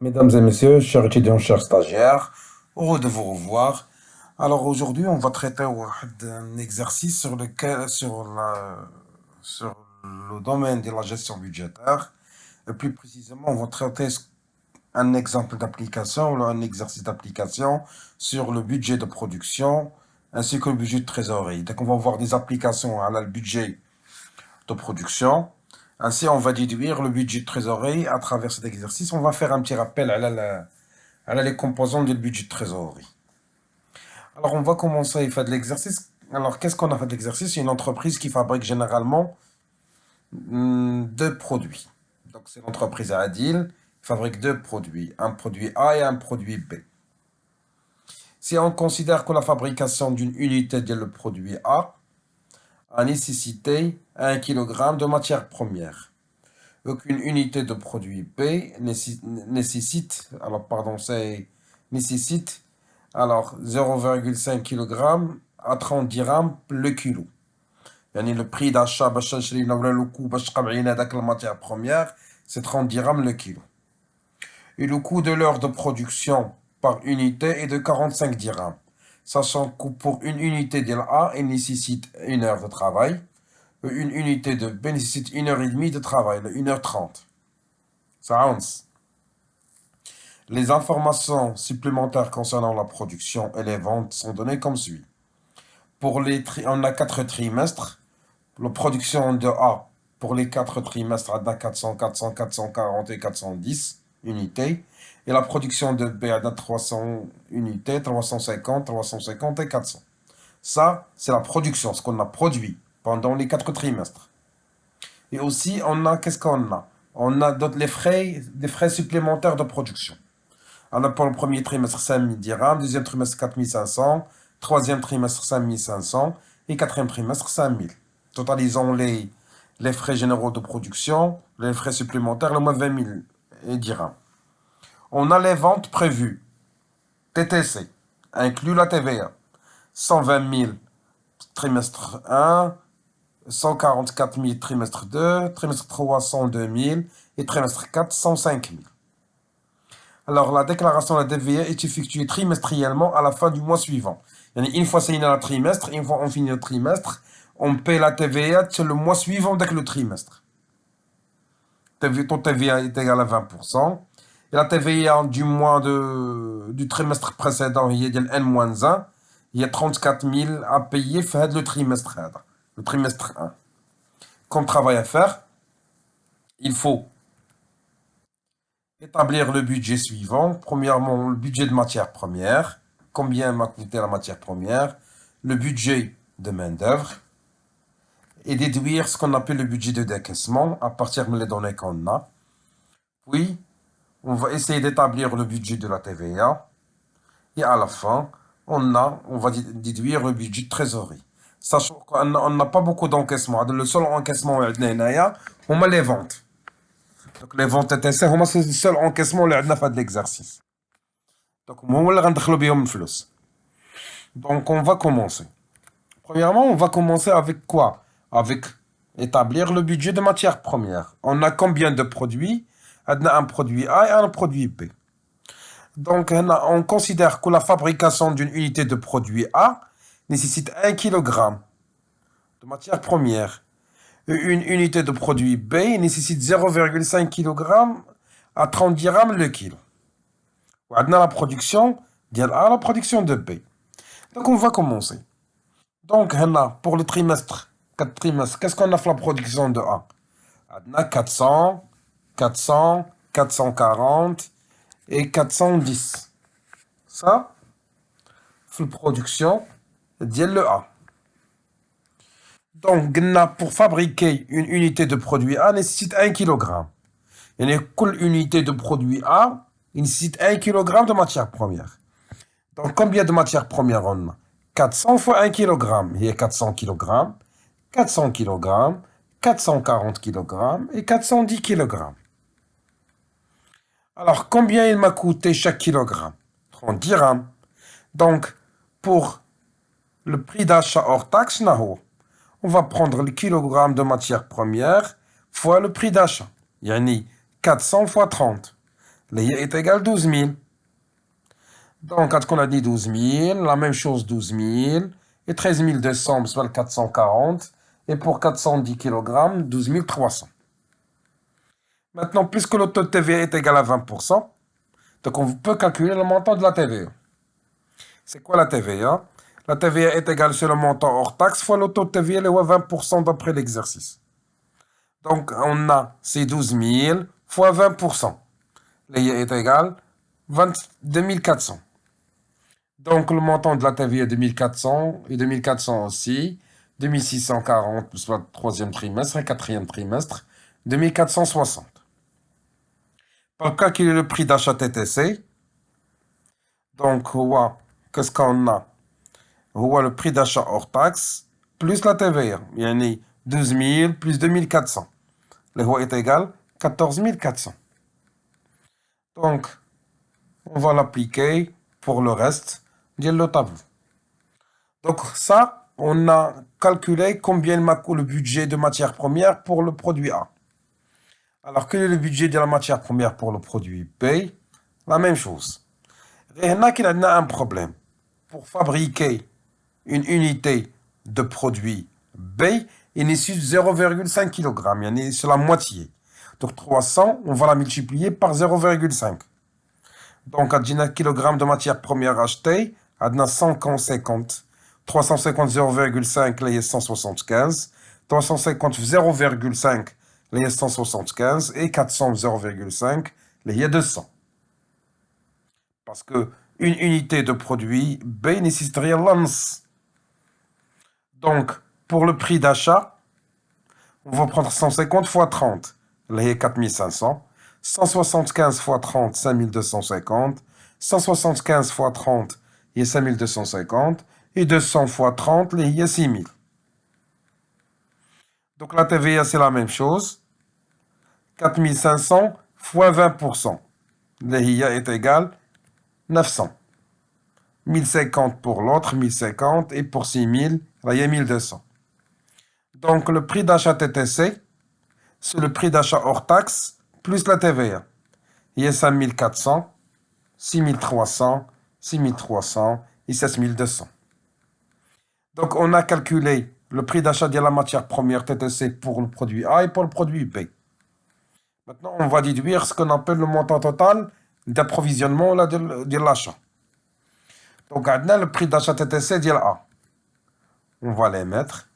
Mesdames et messieurs, chers étudiants, chers stagiaires, heureux de vous revoir. Alors aujourd'hui, on va traiter d'un exercice sur le domaine de la gestion budgétaire. Et plus précisément, on va traiter un exemple d'application ou un exercice d'application sur le budget de production ainsi que le budget de trésorerie. Donc on va voir des applications à le budget de production. Ainsi, on va déduire le budget de trésorerie à travers cet exercice. On va faire un petit rappel à les composants du budget de trésorerie. Alors, on va commencer à faire de l'exercice. Alors, qu'est-ce qu'on a fait de l'exercice? C'est une entreprise qui fabrique généralement deux produits. Donc, c'est l'entreprise Adil qui fabrique deux produits, un produit A et un produit B. Si on considère que la fabrication d'une unité de le produit a nécessité 1 kg de matière première, qu'une unité de produit B nécessite, alors pardon, c'est nécessite alors 0,5 kg à 30 dirhams le kilo. يعني le prix d'achat باش نشري ولا le coût باش تقبعين هذاك la matière première, c'est 30 dirhams le kilo. Et le coût de l'heure de production par unité est de 45 dirhams. Sachant que pour une unité de A, il nécessite une heure de travail. Une unité de B nécessite une heure et demie de travail, 1h30. Ça, les informations supplémentaires concernant la production et les ventes sont données comme suit. On a 4 trimestres. La production de A pour les 4 trimestres a 400, 400, 440 et 410 unités. Et la production de B a 300 unités, 350, 350 et 400. Ça, c'est la production, ce qu'on a produit pendant les 4 trimestres. Et aussi, qu'est-ce qu'on a? On a des frais supplémentaires de production. On a pour le premier trimestre 5000 dirhams, deuxième trimestre 4500, troisième trimestre 5500 et quatrième trimestre 5000. Totalisons les frais généraux de production, les frais supplémentaires, le moins 20 000 dirhams. On a les ventes prévues. TTC, inclut la TVA. 120 000 trimestre 1, 144 000 trimestre 2, trimestre 3 102 000 et trimestre 4 105 000. Alors, la déclaration de la TVA est effectuée trimestriellement à la fin du mois suivant. Une fois c'est le trimestre, une fois on finit le trimestre, on paie la TVA sur le mois suivant dès que le trimestre. Ton TVA est égal à 20%. Et la TVA du trimestre précédent, il y a N-1, il y a 34 000 à payer le trimestre 1. Comme travail à faire, il faut établir le budget suivant. Premièrement, le budget de matière première. Combien m'a coûté la matière première? Le budget de main-d'œuvre. Et déduire ce qu'on appelle le budget de décaissement à partir des données qu'on a. Puis, on va essayer d'établir le budget de la TVA. Et à la fin, on va déduire le budget de trésorerie. Sachant qu'on n'a pas beaucoup d'encaissement. Le seul encaissement, on a les ventes. Donc les ventes TTC, c'est le seul encaissement اللي عندنا في هذا l'exercice. Donc هما اللي غندخلو بهم الفلوس. Donc on va commencer. Premièrement, on va commencer avec quoi? Avec établir le budget de matière première. On a combien de produits? On a un produit A et un produit B. Donc on considère que la fabrication d'une unité de produit A nécessite 1 kg de matière première. Une unité de produit B nécessite 0,5 kg à 30 dirhams le kilo. On a la production la production de B. Donc on va commencer. Donc pour le trimestre, 4 trimestres, qu'est-ce qu'on a fait la production de A? On a 400, 400, 440 et 410. Ça, c'est la production de le A. Donc, pour fabriquer une unité de produit A, nécessite 1 kg. Et une unité de produit A nécessite 1 kg de matière première. Donc, combien de matière première on a? 400 fois 1 kg. Il y a 400 kg, 400 kg, 440 kg et 410 kg. Alors, combien il m'a coûté chaque kilogramme? 30 dirhams. Donc, pour le prix d'achat hors taxe, on va prendre le kilogramme de matière première fois le prix d'achat. Yani 400 fois 30. اللي هي est égale 12 000. Donc, quand on a dit 12 000, la même chose 12 000, et 13 200, soit le 440, et pour 410 kg, 12 300. Maintenant, puisque le taux de TVA est égal à 20%, donc on peut calculer le montant de la TVA. C'est quoi la TVA? La TVA est égale sur le montant hors taxe fois le taux de TVA, est à 20% d'après l'exercice. Donc, on a ces 12 000 fois 20%. Qui est égal à 22 400. Donc, le montant de la TVA est 2400 et 2400 aussi. 2640, soit le troisième trimestre et quatrième trimestre. 2460. Pour calculer le prix d'achat TTC, donc, qu'est-ce qu'on a? Le prix d'achat hors taxe plus la TVA. Il y a 12 000 plus 2400. Le est égal à 14 400. Donc, on va l'appliquer pour le reste de le tableau. Donc, ça, on a calculé combien coûte le budget de matière première pour le produit A. Alors, quel est le budget de la matière première pour le produit B? La même chose. Et il y a un problème. Pour fabriquer une unité de produit B, il nécessite 0,5 kg. C'est la moitié. Donc 300, on va la multiplier par 0,5. Donc, à 10 kg de matière première achetée, à 150. 350 0,5, là, il y a 175. 350 0,5, là, il y a 175. Et 400 0,5, là, il y a 200. Parce que une unité de produit B nécessiterait l'ANS. Donc, pour le prix d'achat, on va prendre 150 fois 30. Là, il y a 4500. 175 fois 30, 5250. 175 fois 30, il y a 5250. Et 200 fois 30, il y a 6000. Donc la TVA, c'est la même chose. 4500 fois 20%. L'IA est égal à 900. 1050 pour l'autre, 1050. Et pour 6000, il y a 1200. Donc le prix d'achat TTC, c'est le prix d'achat hors taxe plus la TVA. Il y a 5400, 6300, 6300 et 7200. Donc, on a calculé le prix d'achat de la matière première TTC pour le produit A et pour le produit B. Maintenant, on va déduire ce qu'on appelle le montant total d'approvisionnement de l'achat. Donc, on a le prix d'achat TTC de A. On va les mettre.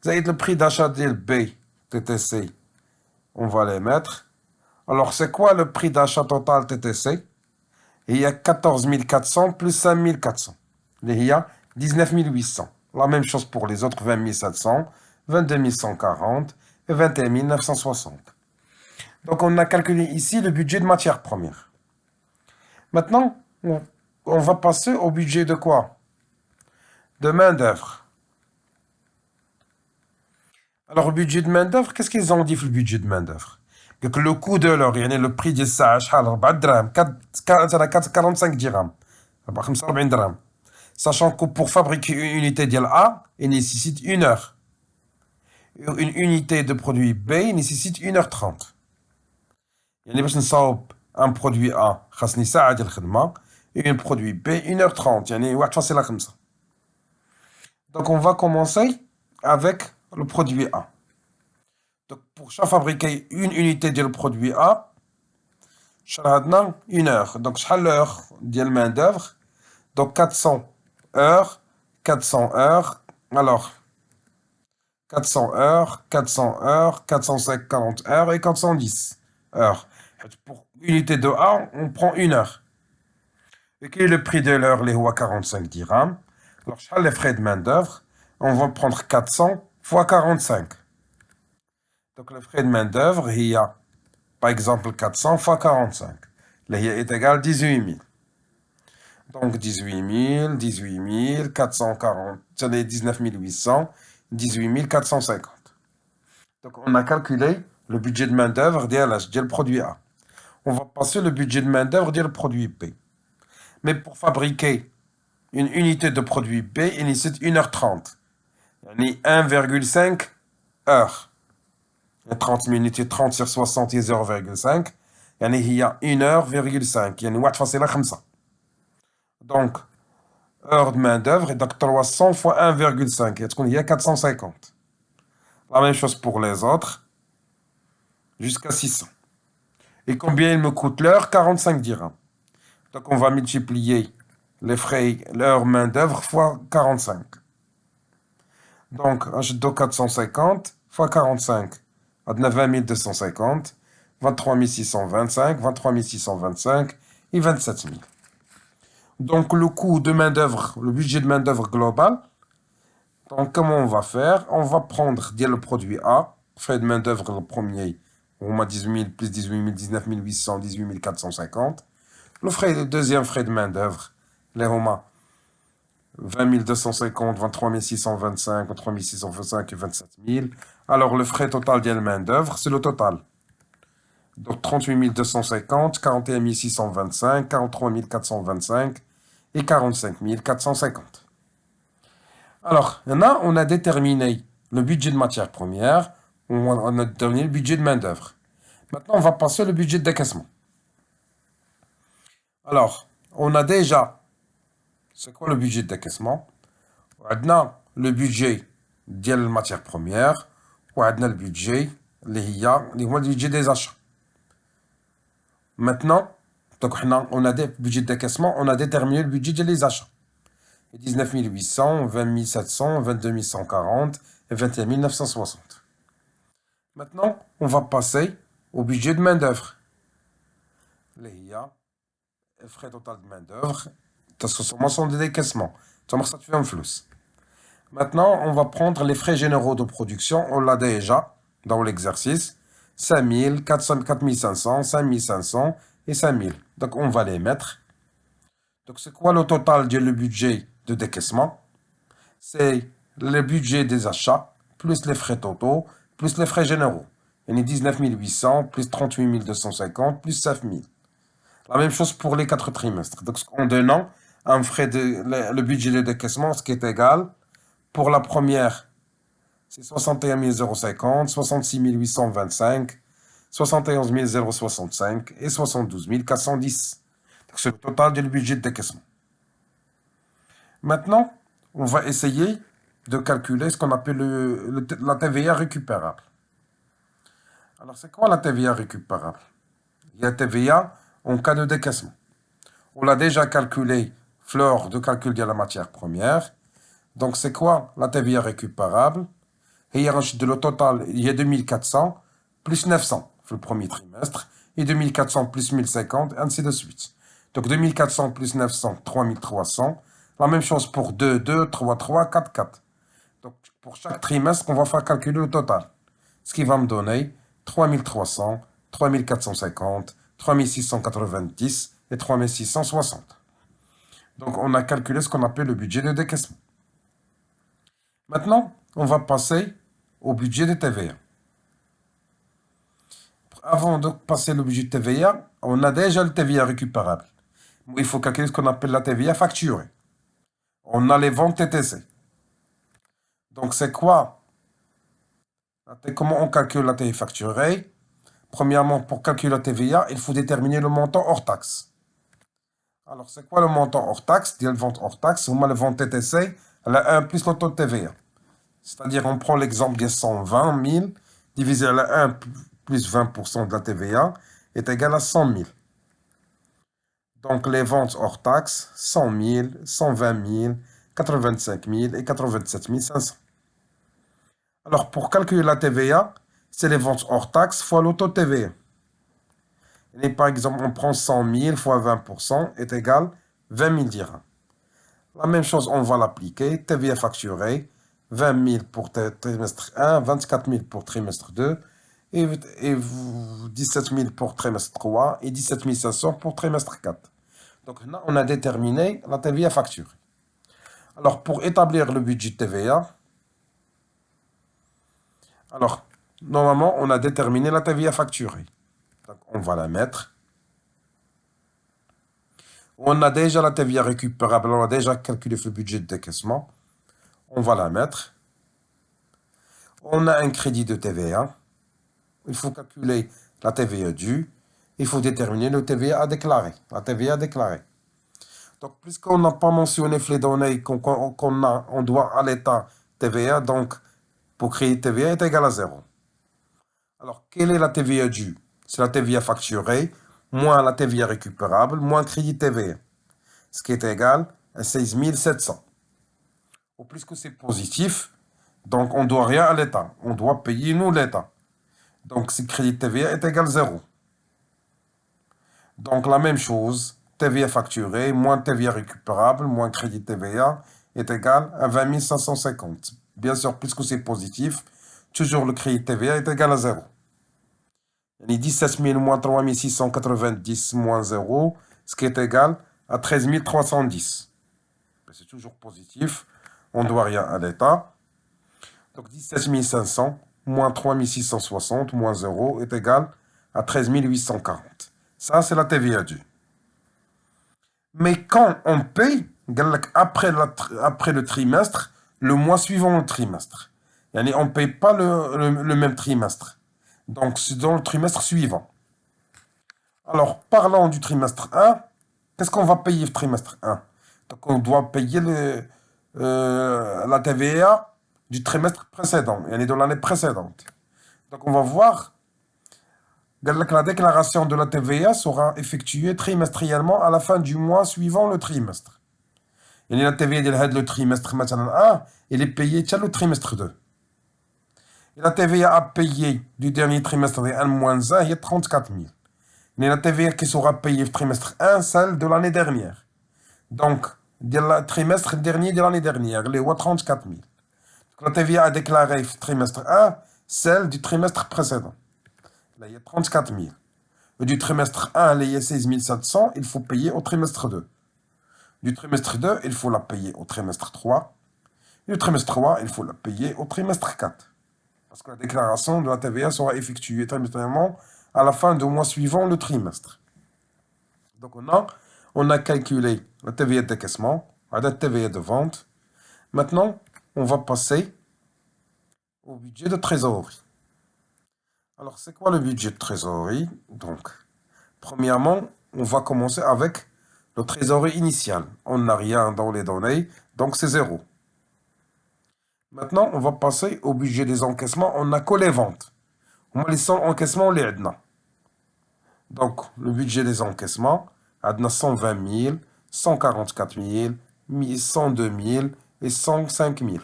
Vous avez le prix d'achat de B TTC. On va les mettre. Alors, c'est quoi le prix d'achat total TTC? Il y a 14 400 plus 5 400. Il y a 19 800. La même chose pour les autres 20 700, 22 140 et 21 960. Donc, on a calculé ici le budget de matière première. Maintenant, on va passer au budget de quoi? De main-d'œuvre. Alors, le budget de main-d'œuvre, qu'est-ce qu'ils ont dit le budget de main-d'œuvre? Que le coût de l'or, le prix de ça, 45 dirhams. 45 dirhams. Sachant que pour fabriquer une unité de A, il nécessite 1 heure. Une unité de produit B nécessite 1 heure 30. يعني باش نصاوب un produit A خاصني ساعة ديال الخدمة et un produit B 1 heure 30 يعني 1.5. Donc on va commencer avec le produit A. Donc pour fabriquer une unité de produit A, شحال 1 heure. Donc شحال l'heure ديال main d'œuvre. Donc 400 heures, 400 heures, alors 400 heures, 400 heures, 450 heures et 410 heures. Pour unité de A, on prend 1 heure. Et quel est le prix de l'heure? Les 45 dirhams. Alors, les frais de main-d'œuvre, on va prendre 400 fois 45. Donc, le frais de main-d'œuvre, il y a, par exemple, 400 fois 45. Là, il est égal à 18 000. Donc 18 000, 18 000, 440, c'est 19 800, 18 450. Donc on a calculé le budget de main-d'œuvre du produit A. On va passer le budget de main-d'œuvre du produit B. Mais pour fabriquer une unité de produit B, il nécessite 1 heure 30. Yani 1,5 heures. 30 minutes et 30 sur 60 et 0,5. يعني هي 1h,5 يعني 1,5. Donc, heure de main-d'œuvre, et donc 300 fois 1,5, et il y a 450. La même chose pour les autres, jusqu'à 600. Et combien il me coûte l'heure? 45 dirhams. Donc on va multiplier les frais, l'heure main-d'œuvre fois 45. Donc, je dois 450 fois 45. On a 20 250, 23 625, 23 625 et 27 000. Donc le coût de main-d'œuvre, le budget de main-d'œuvre global, donc comment on va faire? On va prendre le produit A, frais de main-d'œuvre le premier, on a 18 000 plus 18 000, 19 800, 18 450. Le deuxième frais de main-d'œuvre, les Romains, 20 250, 23 625, 23 625 et 27 000. Alors le frais total de la main-d'œuvre, c'est le total. Donc 38 250, 41 625, 43 425 et 45 450. Alors, là, on a déterminé le budget de matière première, on a déterminé le budget de main-d'œuvre. Maintenant, on va passer au budget de décaissement. Alors, on a déjà, c'est quoi le budget de décaissement? On a le budget de la matière première, on a le budget, le budget des achats. Maintenant, donc on a des budgets de décaissement, on a déterminé le budget des achats. 19 800, 20 700, 22 140 et 21 960. Maintenant, on va passer au budget de main-d'œuvre. Les frais total de main-d'œuvre, transformation de décaissement. Ça fait un flux. Maintenant, on va prendre les frais généraux de production. On l'a déjà dans l'exercice. 5 000, 400, 4 500, 5 500 et 5 000. Donc, on va les mettre. Donc, c'est quoi le total du budget de décaissement? C'est le budget des achats, plus les frais totaux, plus les frais généraux. Il y a 19 800, plus 38 250, plus 9 000. La même chose pour les 4 trimestres. Donc, en donnant le budget de décaissement, ce qui est égal, pour la première, c'est 61 050, 66 825, 71 065 et 72 410. C'est le total du budget de décaissement. Maintenant, on va essayer de calculer ce qu'on appelle la TVA récupérable. Alors, c'est quoi la TVA récupérable? Il y a TVA en cas de décaissement. On l'a déjà calculé, fleur de calcul de la matière première. Donc, c'est quoi la TVA récupérable? Et il y a le total, il y a 2400 plus 900 pour le premier trimestre, et 2400 plus 1050, ainsi de suite. Donc, 2400 plus 900, 3300. La même chose pour 2, 2, 3, 3, 4, 4. Donc, pour chaque trimestre, on va faire calculer le total. Ce qui va me donner 3300, 3450, 3690 et 3660. Donc, on a calculé ce qu'on appelle le budget de décaissement. Maintenant, on va passer au budget de TVA. Avant de passer au budget de TVA, on a déjà le TVA récupérable. Il faut calculer ce qu'on appelle la TVA facturée. On a les ventes TTC. Donc, c'est quoi? Comment on calcule la TVA facturée? Premièrement, pour calculer la TVA, il faut déterminer le montant hors taxe. Alors, c'est quoi le montant hors taxe? La vente hors taxe, on a le vente TTC, elle a 1 plus le taux de TVA. C'est-à-dire, on prend l'exemple de 120 000, divisé par 1 plus 20% de la TVA, est égal à 100 000. Donc, les ventes hors taxe, 100 000, 120 000, 85 000 et 87 500. Alors, pour calculer la TVA, c'est les ventes hors taxe fois le taux de TVA. Et par exemple, on prend 100 000 fois 20% est égal à 20 000 dirhams. La même chose, on va l'appliquer. TVA facturée, 20 000 pour trimestre 1, 24 000 pour trimestre 2, et 17 000 pour trimestre 3, et 17 500 pour trimestre 4. Donc là, on a déterminé la TVA facturée. Alors, pour établir le budget de TVA, alors, normalement, on a déterminé la TVA facturée. Donc, on va la mettre. On a déjà la TVA récupérable, on a déjà calculé le budget de décaissement. On va la mettre. On a un crédit de TVA. Il faut calculer la TVA due. il faut déterminer le TVA à déclarer, la TVA déclarée. Donc, puisqu'on n'a pas mentionné les données on doit à l'État TVA, donc pour créer TVA est égal à 0. Alors, quelle est la TVA due? C'est la TVA facturée, moins la TVA récupérable, moins crédit TVA, ce qui est égal à 16 700. Au plus que c'est positif, donc on ne doit rien à l'État, on doit payer nous l'État. Donc, ce crédit TVA est égal à 0. Donc, la même chose, TVA facturée, moins TVA récupérable, moins crédit TVA est égal à 20 550. Bien sûr, puisque c'est positif, toujours le crédit TVA est égal à 0. Les 17 000 moins 3 690 moins 0, ce qui est égal à 13 310. C'est toujours positif, on ne doit rien à l'État. Donc 17 500 moins 3 660 moins 0 est égal à 13 840. Ça, c'est la TVA due. Mais quand on paye, après le trimestre, le mois suivant le trimestre. On ne paye pas le même trimestre. Donc, c'est dans le trimestre suivant. Alors, parlons du trimestre 1. Qu'est-ce qu'on va payer le trimestre 1? Donc, on doit payer la TVA du trimestre précédent, de l'année précédente. Donc, on va voir que la déclaration de la TVA sera effectuée trimestriellement à la fin du mois suivant le trimestre. La TVA de le trimestre 1, elle est payée le trimestre 2. Et la TVA à payer du dernier trimestre de 1-1, il y a 34 000. Mais la TVA qui sera payée le trimestre 1, celle de l'année dernière. Donc, le trimestre dernier de l'année dernière, il y a 34 000. La TVA a déclaré le trimestre 1, celle du trimestre précédent. Là, il y a 34 000. Et du trimestre 1, il y a 16 700, il faut payer au trimestre 2. Du trimestre 2, il faut la payer au trimestre 3. Et du trimestre 3, il faut la payer au trimestre 4. Parce que la déclaration de la TVA sera effectuée trimestriellement à la fin du mois suivant le trimestre. Donc on a calculé la TVA de décaissement, la TVA de vente. Maintenant, on va passer au budget de trésorerie. Alors, c'est quoi le budget de trésorerie? Donc, premièrement, on va commencer avec le trésorerie initial. On n'a rien dans les données, donc c'est 0. Maintenant, on va passer au budget des encaissements. On n'a que les ventes. On a les encaissements, les adna. Donc, le budget des encaissements, adna 120 000, 144 000, 102 000 et 105 000.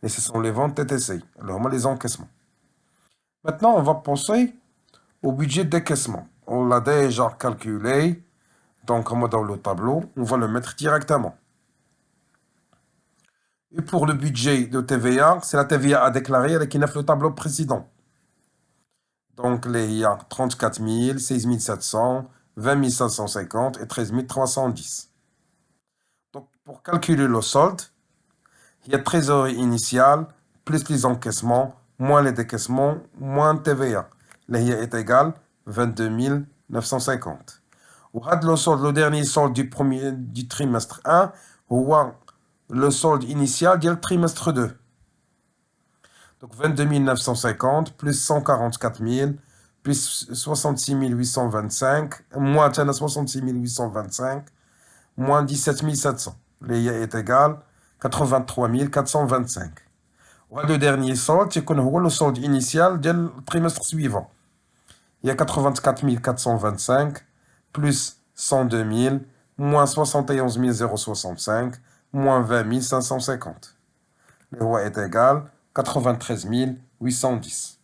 Et ce sont les ventes TTC. Alors, on a les encaissements. Maintenant, on va passer au budget décaissement. On l'a déjà calculé. Donc, comme dans le tableau, on va le mettre directement. Et pour le budget de TVA, c'est la TVA à déclarer avec le tableau précédent. Donc, il y a 34 000, 16 700, 20 550 et 13 310. Donc, pour calculer le solde, il y a trésorerie initiale, plus les encaissements, moins les décaissements, moins TVA. L'IA est égal à 22 950. Le dernier solde du trimestre 1, ou le solde initial du trimestre 2. Donc 22 950 plus 144 000 plus 66 825 moins 66 825 moins 17 700. L'IA est égal à 83 425. Le dernier solde, c'est le solde initial du trimestre suivant. Il y a 84 425 plus 102 000 moins 71 065 moins 20 550. Le roi est égal à 93 810.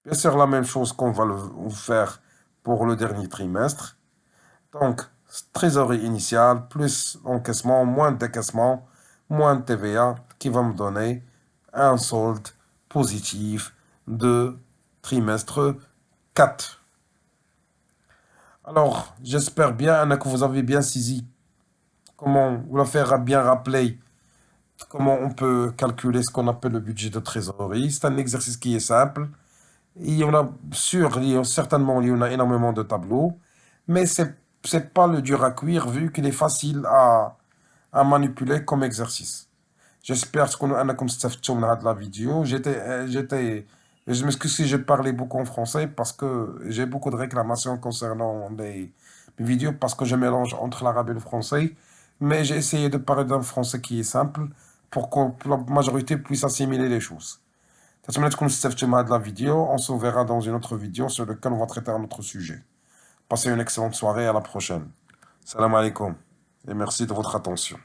Bien sûr, la même chose qu'on va faire pour le dernier trimestre. Donc, trésorerie initiale, plus encaissement, moins décaissement, moins de TVA, qui va me donner un solde positif de trimestre 4. Alors, j'espère bien que vous avez bien saisi comment vous la faire bien rappeler comment on peut calculer ce qu'on appelle le budget de trésorerie. C'est un exercice qui est simple. Il y en a certainement il y en a énormément de tableaux, mais c'est pas le dur à cuire vu qu'il est facile à manipuler comme exercice. J'espère que vous avez apprécié la vidéo. J'étais Et je m'excuse si j'ai parlé beaucoup en français parce que j'ai beaucoup de réclamations concernant mes vidéos parce que je mélange entre l'arabe et le français. Mais j'ai essayé de parler d'un français qui est simple pour que la majorité puisse assimiler les choses. تتمنى تكونوا استفدتوا من هذه la vidéo. On se verra dans une autre vidéo sur laquelle on va traiter un autre sujet. Passez une excellente soirée, à la prochaine. Salam alaikum et merci de votre attention.